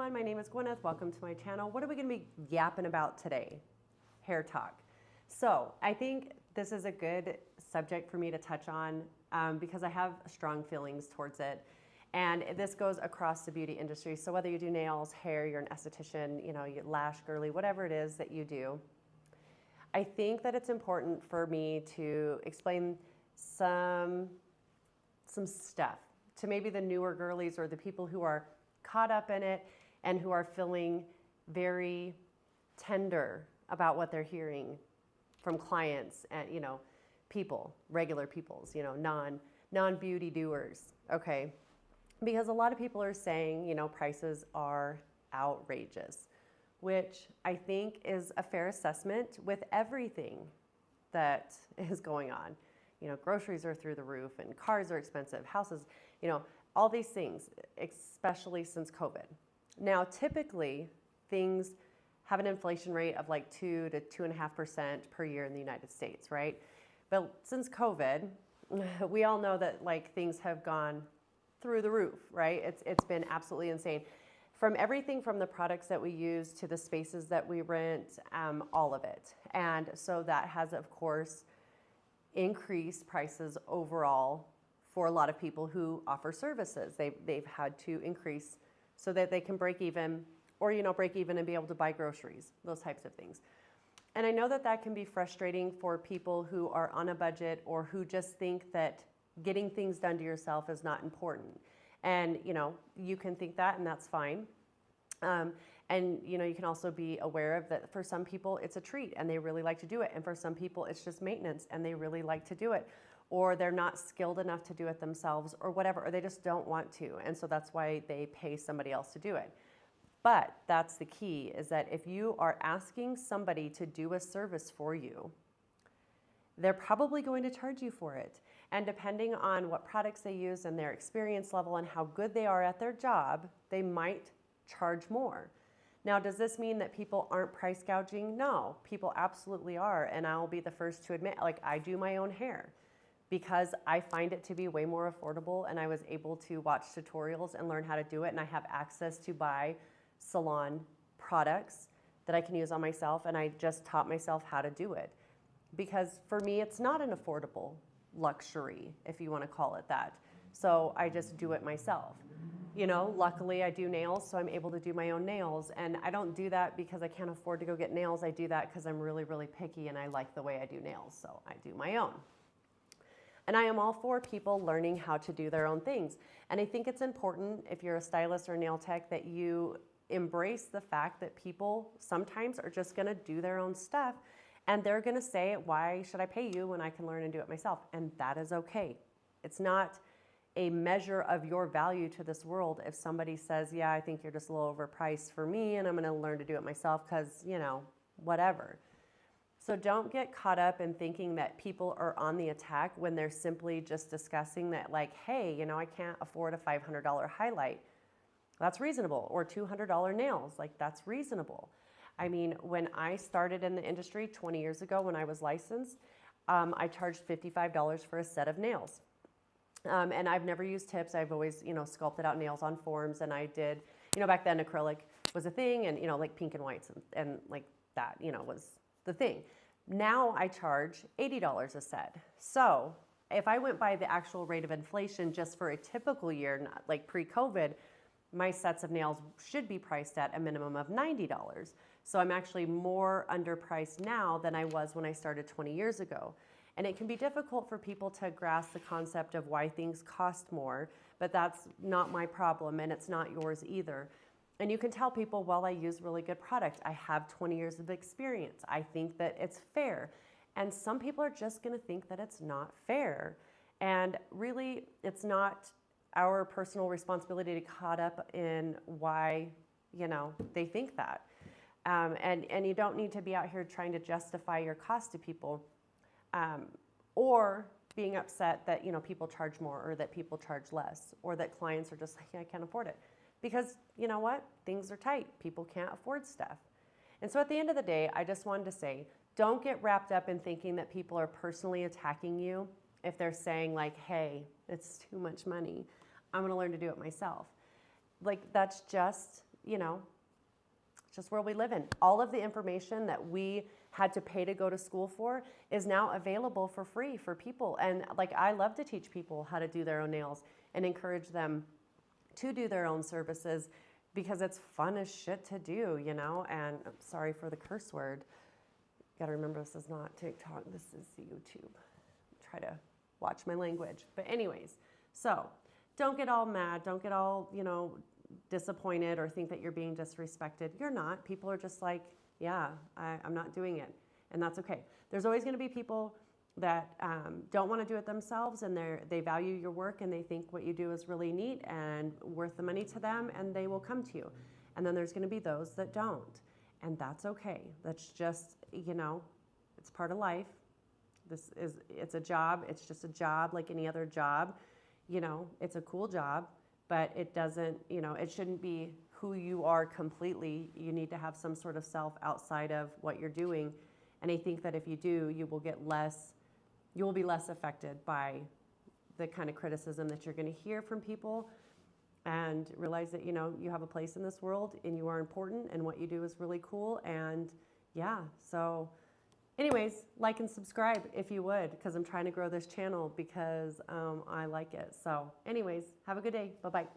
everyone, my name is Gwyneth. Welcome to my channel. What are we going to be yapping about today? Hair talk. So I think this is a good subject for me to touch on because I have strong feelings towards it. And this goes across the beauty industry. So whether you do nails, hair, you're an esthetician, you lash, girly, whatever it is that you do, I think that it's important for me to explain some stuff to maybe the newer girlies or the people who are caught up in it and who are feeling very tender about what they're hearing from clients and, people, regular peoples, non-beauty doers, okay? Because a lot of people are saying, prices are outrageous, which I think is a fair assessment with everything that is going on. Groceries are through the roof and cars are expensive, houses, all these things, especially since COVID. Now, typically, things have an inflation rate of like 2 to 2.5% per year in the United States, right? But since COVID, we all know that things have gone through the roof, right? It's been absolutely insane. From everything from the products that we use to the spaces that we rent, all of it. And so that has, of course, increased prices overall for a lot of people who offer services. They've had to increase so that they can break even or, break even and be able to buy groceries, those types of things. And I know that that can be frustrating for people who are on a budget or who just think that getting things done to yourself is not important. And, you can think that and that's fine. And, you can also be aware of that for some people it's a treat and they really like to do it. And for some people it's just maintenance and they really like to do it. Or they're not skilled enough to do it themselves or whatever, or they just don't want to. And so that's why they pay somebody else to do it. But that's the key, is that if you are asking somebody to do a service for you, they're probably going to charge you for it. And depending on what products they use and their experience level and how good they are at their job, they might charge more. Now, does this mean that people aren't price gouging? No, people absolutely are. And I'll be the first to admit, I do my own hair because I find it to be way more affordable, and I was able to watch tutorials and learn how to do it. And I have access to buy salon products that I can use on myself. And I just taught myself how to do it because for me, it's not an affordable luxury, if you want to call it that. So I just do it myself. Luckily I do nails, so I'm able to do my own nails. And I don't do that because I can't afford to go get nails. I do that because I'm really, really picky and I like the way I do nails. So I do my own. And I am all for people learning how to do their own things. And I think it's important, if you're a stylist or a nail tech, that you embrace the fact that people sometimes are just going to do their own stuff. And they're going to say, why should I pay you when I can learn and do it myself? And that is okay. It's not a measure of your value to this world if somebody says, yeah, I think you're just a little overpriced for me and I'm going to learn to do it myself because, whatever. So don't get caught up in thinking that people are on the attack when they're simply just discussing that, hey, I can't afford a $500 highlight. That's reasonable. Or $200 nails. That's reasonable. I mean, when I started in the industry 20 years ago when I was licensed, I charged $55 for a set of nails. And I've never used tips. I've always, sculpted out nails on forms. And I did, back then acrylic was a thing and, pink and whites and that, was the thing. Now I charge $80 a set. So if I went by the actual rate of inflation just for a typical year, not pre-COVID, my sets of nails should be priced at a minimum of $90. So I'm actually more underpriced now than I was when I started 20 years ago. And it can be difficult for people to grasp the concept of why things cost more, but that's not my problem and it's not yours either. And you can tell people, well, I use really good product. I have 20 years of experience. I think that it's fair. And some people are just going to think that it's not fair. And really, it's not our personal responsibility to caught up in why, they think that. And you don't need to be out here trying to justify your cost to people. Or being upset that, people charge more or that people charge less or that clients are just like, yeah, I can't afford it. Because you know what? Things are tight. People can't afford stuff. And so at the end of the day, I just wanted to say, don't get wrapped up in thinking that people are personally attacking you if they're saying hey, it's too much money. I'm going to learn to do it myself. That's just you know, it's just where we live in. All of the information that we had to pay to go to school for is now available for free for people. And like, I love to teach people how to do their own nails and encourage them to do their own services because it's fun as shit to do, you know? And I'm sorry for the curse word. Gotta remember, this is not TikTok, this is YouTube. Try to watch my language. But anyways, so don't get all mad, don't get all, you know, disappointed or think that you're being disrespected. You're not. People are just like, yeah, I'm not doing it. And that's okay. There's always gonna be people that don't wanna do it themselves, and they value your work and they think what you do is really neat and worth the money to them, and they will come to you. And then there's gonna be those that don't. And that's okay. That's just, you know, it's part of life. It's a job. It's just a job like any other job. You know, it's a cool job, but it doesn't, you know, it shouldn't be who you are completely. You need to have some sort of self outside of what you're doing. And I think that if you do, you will be less affected by the kind of criticism that you're going to hear from people, and realize that, you know, you have a place in this world and you are important and what you do is really cool. And yeah, so anyways, like and subscribe if you would, because I'm trying to grow this channel because I like it. So anyways, have a good day. Bye-bye.